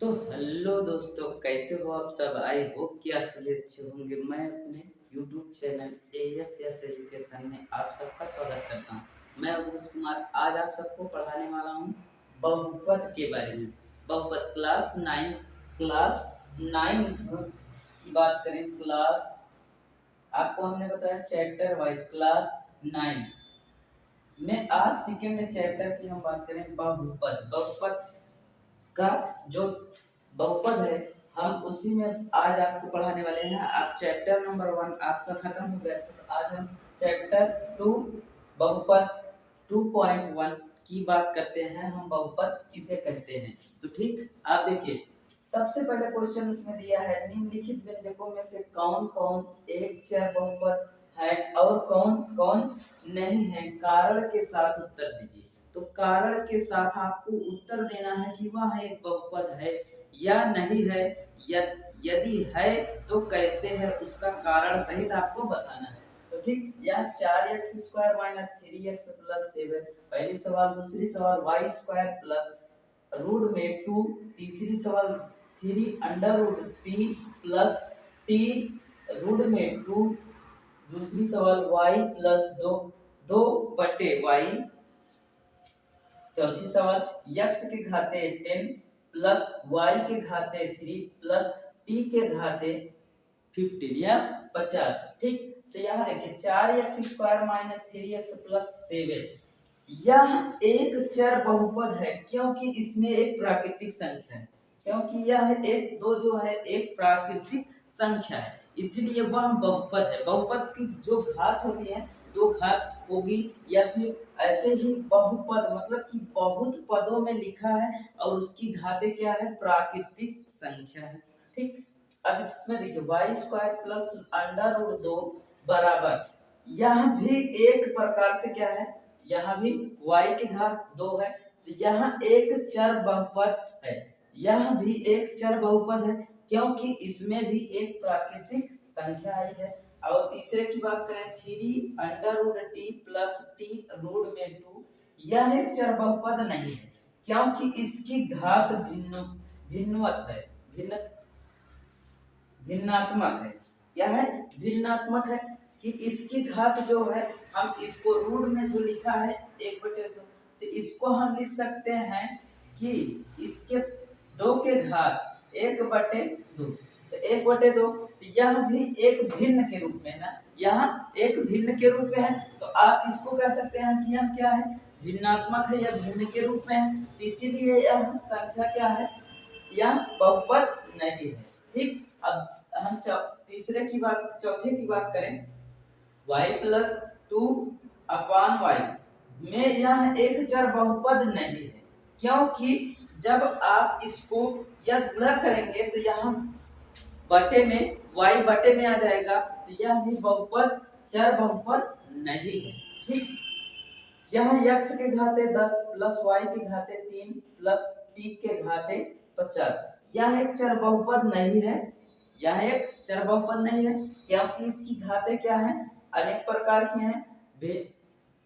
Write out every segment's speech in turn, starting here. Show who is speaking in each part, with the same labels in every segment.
Speaker 1: तो हेलो दोस्तों, कैसे हो आप सब। आई होप कि आप सभी अच्छे होंगे। मैं अपने यूट्यूब चैनल एएसएस एजुकेशन में आप सबका स्वागत करता हूं। मैं अवधेश कुमार आज आप सबको पढ़ाने वाला हूं बहुपद के बारे में। बहुपद क्लास नाइन्थ की बात करें। क्लास आपको हमने बताया चैप्टर वाइज क्लास नाइन्थ में आज सेकेंड चैप्टर की हम बात करें। बहुपद बहुपद का जो बहुपद है हम उसी में आज आपको पढ़ाने वाले हैं। आप चैप्टर नंबर 1 आपका खत्म हो गया था, तो आज हम चैप्टर 2 बहुपद 2.1 की बात करते हैं। हम बहुपद किसे कहते हैं। तो ठीक, आप देखिए सबसे पहले क्वेश्चन उसमें दिया है निम्नलिखित व्यंजकों में से कौन कौन एक चर बहुपद है और कौन कौन नहीं है, कारण के साथ उत्तर दीजिए। तो कारण के साथ आपको उत्तर देना है कि वह एक बहुपद है या नहीं है। यदि है तो कैसे है, उसका कारण सहित आपको बताना है। तो ठीक, यहाँ 4x² माइनस 3x प्लस 7 पहली सवाल। दूसरी सवाल y² प्लस रूट में 2। तीसरी सवाल 3 under root t plus t root में 2। दूसरी सवाल y प्लस 2 बटे y। चौथी सवाल x के घाते 10 प्लस y के घाते 3 प्लस t के घाते 15 या 50। ठीक, तो यहाँ देखिए 4x² माइनस 3x प्लस 7 यह एक चर बहुपद है क्योंकि इसमें एक प्राकृतिक संख्या है। क्योंकि यह एक दो जो है एक प्राकृतिक संख्या है, इसलिए वह बहुपद है। बहुपद की जो घात होती है दो घात होगी, या फिर ऐसे ही बहुपद मतलब कि बहुत पदों में लिखा है और उसकी घातें क्या है, प्राकृतिक संख्या है। ठीक, अब इसमें देखिए y² प्लस अंडर रूट 2 बराबर, यह भी एक प्रकार से क्या है, यहाँ भी y की घात 2 है, तो यहाँ एक चर बहुपद है। यह भी एक चर बहुपद है क्योंकि इसमें भी एक प्राकृतिक संख्या आई है। और तीसरे की बात करें 3 under root t plus t root में 2, यह एक चर बहुपद नहीं है क्योंकि इसकी घात भिन्नवत है, भिन्नात्मक है। क्या है, भिन्नात्मक है कि इसकी घात जो है हम इसको रूट में जो लिखा है 1/2, तो इसको हम लिख सकते हैं कि इसके 2 के घात 1/2, तो 1/2, तो यह भी एक भिन्न के रूप में है ना, यहाँ एक भिन्न के रूप में है, तो आप इसको कह सकते हैं कि यह क्या है, भिन्नात्मक है या भिन्न के रूप में है, इसीलिए यह संख्या क्या है, यह बहुपद नहीं है। ठीक, अब हम चौथे की बात करें y प्लस 2 अपान y में यह एक चर बहुपद नहीं है क्योंकि जब आप इसको यह गुणा करेंगे तो यहाँ बटे में y बटे में आ जाएगा, तो यह भी बहुपद चर बहुपद नहीं है। ठीक, यहाँ x के घाते 10 प्लस y के घाते 3 प्लस t के घाते 50, यह एक चर बहुपद नहीं है। यह एक चर बहुपद नहीं है क्योंकि इसकी घातें क्या है, अनेक प्रकार की हैं,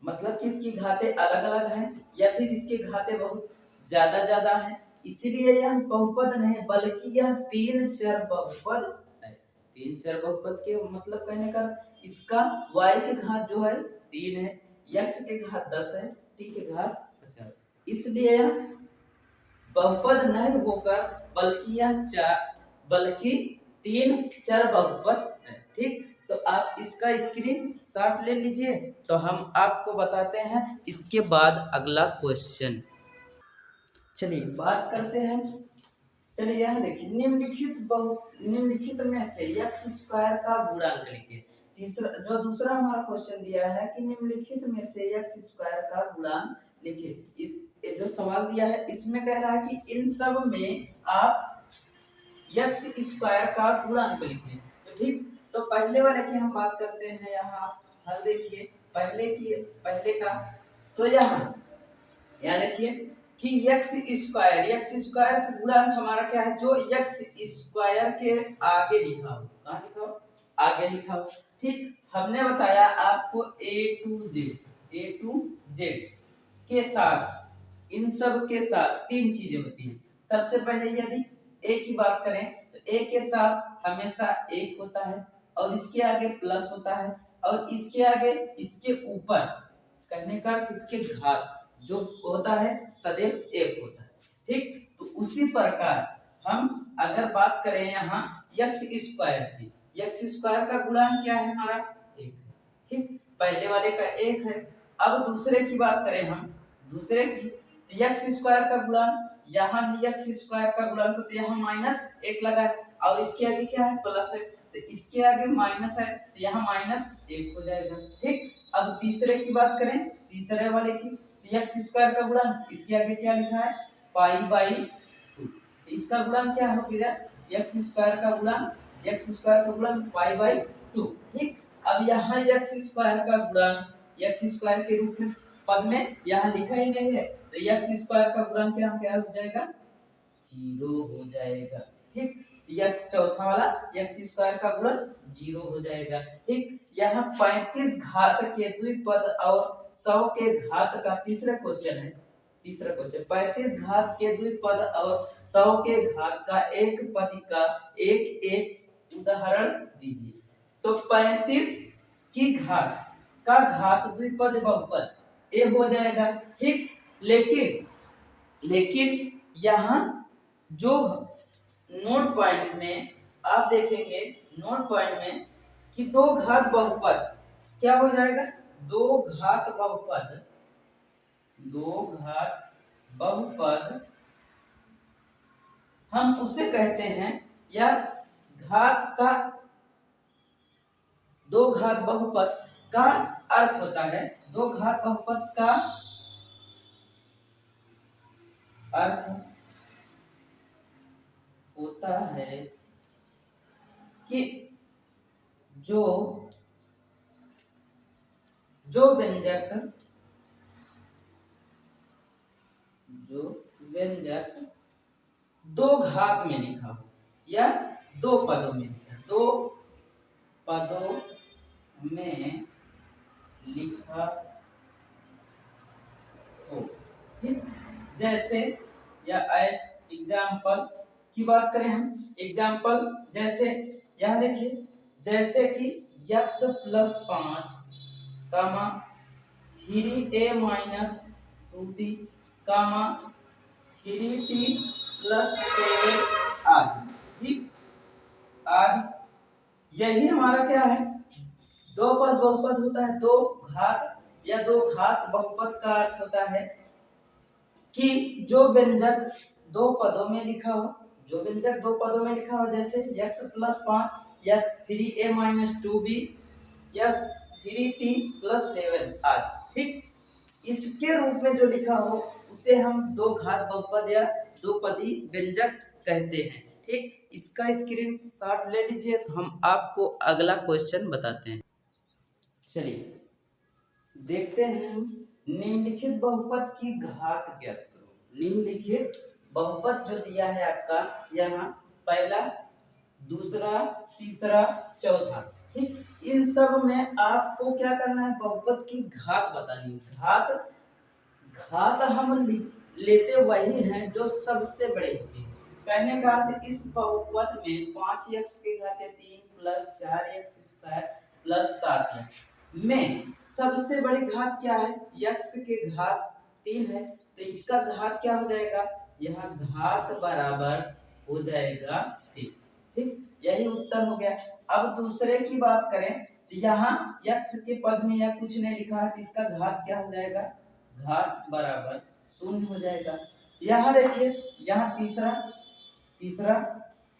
Speaker 1: मतलब कि इसकी घातें अलग अलग हैं या फिर इसके घातें बहुत ज्यादा हैं, इसीलिए यह बहुपद नहीं बल्कि यह तीन चर बहुपद है। तीन चर बहुपद के मतलब कहने का इसका y के घात जो है 3 है, x के घात 10 है, t के घात 50, इसलिए यह बहुपद नहीं होकर बल्कि तीन चर बहुपद है। ठीक, तो आप इसका स्क्रीन शॉट ले लीजिए, तो हम आपको बताते हैं इसके बाद अगला क्वेश्चन। चलिए बात करते हैं। चलिए यह देखिए निम्नलिखित में से x² का गुणांक लिखिए। दूसरा हमारा क्वेश्चन दिया है कि निम्नलिखित में से x² का गुणांक लिखिए। ये जो सवाल दिया है इसमें कह रहा है कि इन सब में आप x² का गुणांक लिखिए। तो ठीक, तो पहले वाले की हम बात करते हैं। यहाँ हल देखिए पहले का, तो यहाँ देखिए कि x² का गुणांक हमारा क्या है, जो x² के आगे लिखा हो, कहाँ लिखा हो, आगे लिखा हो। ठीक, हमने बताया आपको a to z के साथ, इन सब के साथ तीन चीजें होती हैं। सबसे पहले यदि a की बात करें तो a के साथ हमेशा 1 होता है और इसके आगे प्लस होता है और इसके आगे इसके ऊपर कहने का अर्थ इसके घात जो होता है सदैव 1 होता है। ठीक, तो उसी प्रकार हम अगर बात करें यहाँ x स्क्वायर की, x स्क्वायर का गुणांक क्या है हमारा 1 है। ठीक, पहले वाले का 1 है। अब दूसरे की बात करें हम, दूसरे की तो x स्क्वायर का गुणांक, यहाँ भी x स्क्वायर का गुणांक तो यहाँ माइनस 1 लगा है और इसके आगे क्या है प्लस है, तो इसके आगे माइनस है तो यहाँ माइनस 1 हो जाएगा। ठीक, अब तीसरे की बात करें, तीसरे वाले की तो x स्क्वायर का गुणांक इसके आगे क्या लिखा है पाई बाई 2, इसका गुणांक क्या हो गया x स्क्वायर का गुणांक पाई बाई 2। ठीक, अब यहाँ x स्क्वायर का गुणांक x स्क्वायर के रूप में पद में यहाँ लिखा ही नहीं है तो x स्क्वायर का गुणांक यहाँ क्या हो जाएगा 0 हो जाएगा। ठीक, यह चौथा वाला x स्क्वायर का गुणन 0 हो जाएगा। ठीक, यहाँ 35 घात के द्विपद और 100 के घात का तीसरा क्वेश्चन है। तीसरा क्वेश्चन 35 घात के द्विपद और 100 के घात का एक पद का एक उदाहरण दीजिए। तो 35 की घात का घात द्विपद बहुपद ए हो जाएगा। ठीक, लेकिन यहाँ जो नोट पॉइंट में आप देखेंगे, नोट पॉइंट में कि दो घात बहुपद क्या हो जाएगा, दो घात बहुपद हम उसे कहते हैं या घात का दो घात बहुपद का अर्थ होता है, दो घात बहुपद का अर्थ होता है कि जो व्यंजक दो घात में लिखा हो या दो पदों में लिखा हो। ठीक, जैसे या एज एग्जाम्पल की बात करें हम, एग्जाम्पल जैसे यहाँ देखिए, जैसे कि x प्लस 5 कामा 3a माइनस 2b कामा 3t प्लस 7 आदि। ठीक, आदि यही हमारा क्या है, दो पद बहुपद होता है, दो घात या दो घात बहुपद का अर्थ होता है कि जो व्यंजक दो पदों में लिखा हो, जैसे x प्लस 5 या 3a माइनस 2b या 3t प्लस 7 आदि। ठीक, इसके रूप में जो लिखा हो उसे हम दो घात बहुपद या दो पदी व्यंजक कहते हैं। ठीक, इसका स्क्रीनशॉट ले लीजिए तो हम आपको अगला क्वेश्चन बताते हैं। चलिए देखते हैं, निम्नलिखित बहुपद की घात ज्ञात करो। निम्नलिखित बहुपद जो दिया है आपका यहाँ पहला, दूसरा, तीसरा, चौथा। ठीक, इन सब में आपको क्या करना है, बहुपद की घात बतानी है। घात हम लेते वही हैं जो सबसे बड़े होते हैं। कहने का अर्थ इस बहुपद में 5x के घाते 3 plus 4x square plus 7x में सबसे बड़ी घात क्या है, x के घात 3 है तो इसका घात क्या हो जाएगा, यहाँ घात बराबर हो जाएगा 3। ठीक, यही उत्तर हो गया। अब दूसरे की बात करें तो यहाँ x के पद में या कुछ नहीं लिखा है तो इसका घात क्या हो जाएगा, घात बराबर 0 हो जाएगा। यहाँ देखिए, यहाँ तीसरा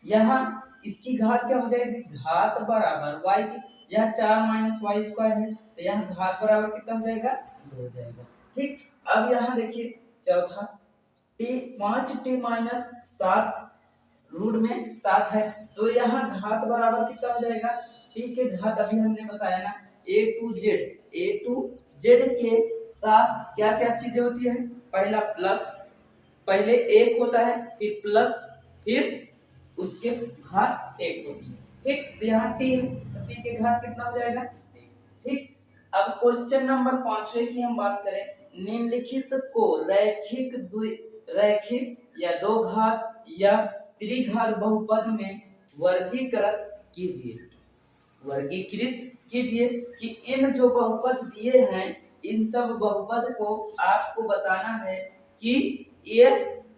Speaker 1: यहाँ इसकी घात क्या हो जाएगी, घात बराबर y की, यहाँ 4 माइनस वाई स्क्वायर है तो यहाँ घात बराबर कितना हो जाएगा 2 हो जाएगा। ठीक, अब यहाँ देखिए चौथा 5t माइनस 7 रूट में 7 है तो यहाँ घात बराबर कितना हो जाएगा, t के घात अभी हमने बताया ना a to z के साथ क्या क्या चीजें होती है, पहला प्लस, पहले एक होता है फिर प्लस फिर उसके घात 1 होती है। ठीक, तो यहाँ t है तो t के घात कितना हो जाएगा। ठीक, अब क्वेश्चन नंबर 5 की हम बात करें, निम्नलिखित को रैखिक या दो घात या त्रिघात बहुपद में वर्गीकृत कीजिए कि इन जो बहुपद दिए हैं इन सब बहुपद को आपको बताना है कि ये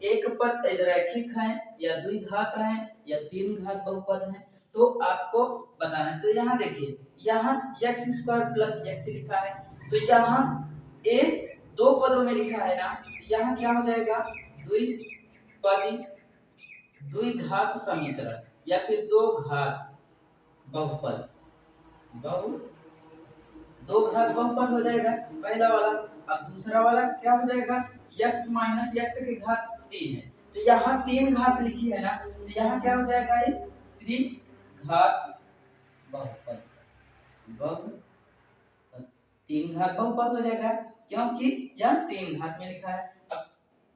Speaker 1: एक पद रैखिक है या द्विघात है या तीन घात बहुपद है, तो आपको बताना है। तो यहाँ देखिए, यहाँ x² प्लस x लिखा है, तो यहाँ ए दो पदों में लिखा है ना, तो यहाँ क्या हो जाएगा, द्विपदी द्विघात समीकरण या फिर दो घात बहुपद दो घात बहुपद हो जाएगा पहला वाला। अब दूसरा वाला क्या हो जाएगा, x माइनस x की घात 3 है, तो यहाँ तीन घात लिखी है ना, तो यहाँ क्या हो जाएगा, ये त्रिघात बहुपद तीन घात बहुपद हो जाएगा, क्योंकि यह तीन घात में लिखा है। अब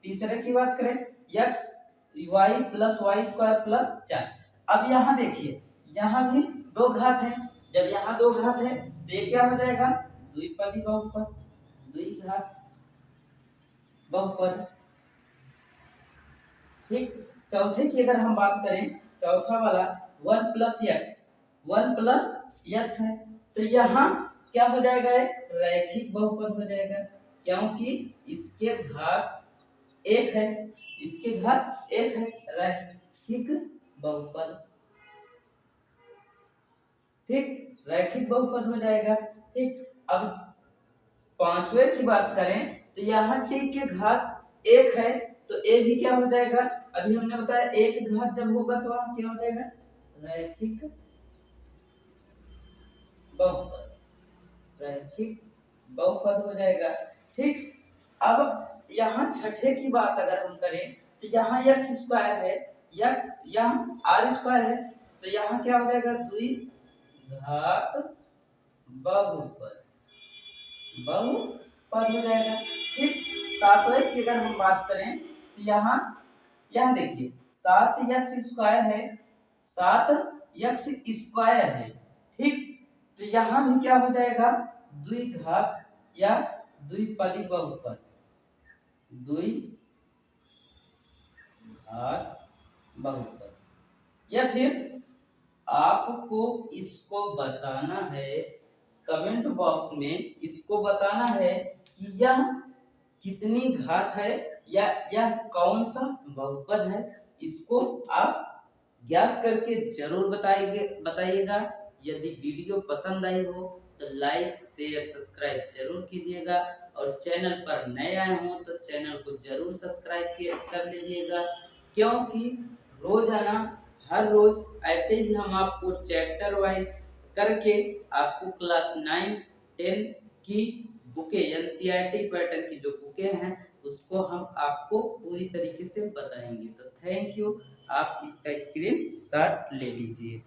Speaker 1: तीसरे की बात करें, x y plus Y square plus 4। अब यहाँ देखिए, यहाँ भी दो घात है, जब यहाँ दो घात है तो ये क्या हो जाएगा, द्विपदी बहुपद द्विघात बहुपद। ठीक, चौथे की अगर हम बात करें, चौथा वाला 1 प्लस x है, तो यहाँ क्या हो जाएगा, रैखिक बहुपद हो जाएगा, क्योंकि इसके घात एक है, रैखिक बहुपद। ठीक, रैखिक बहुपद हो जाएगा। ठीक, अब पांचवे की बात करें तो यहाँ t के घात एक है, तो a भी क्या हो जाएगा, अभी हमने बताया एक घात जब होगा तो वहां क्या हो जाएगा, रैखिक बहुपद हो जाएगा। ठीक, अब यहाँ छठे की बात अगर हम करें तो यहाँ x² है या यहाँ r² है, तो यहाँ क्या हो जाएगा, द्विघात बहुपद हो जाएगा। ठीक, सातवें की अगर हम बात करें तो यहाँ देखिए 7x² है। ठीक, तो यहाँ भी क्या हो जाएगा, द्विघात या द्विपदी बहुपद या फिर आपको इसको बताना है, कमेंट बॉक्स में इसको बताना है कि यह कितनी घात है या यह कौन सा बहुपद है, इसको आप ज्ञात करके जरूर बताइएगा। यदि वीडियो पसंद आई हो तो लाइक शेयर सब्सक्राइब जरूर कीजिएगा, और चैनल पर नए आए हो तो चैनल को जरूर सब्सक्राइब कर लीजिएगा, क्योंकि रोजाना हर रोज ऐसे ही हम आपको चैप्टर वाइज करके आपको क्लास 9 10 की बुकें एनसीईआरटी पैटर्न की जो बुकें हैं उसको हम आपको पूरी तरीके से बताएंगे। तो थैंक यू, आप इसका स्क्रीन शॉट ले लीजिए।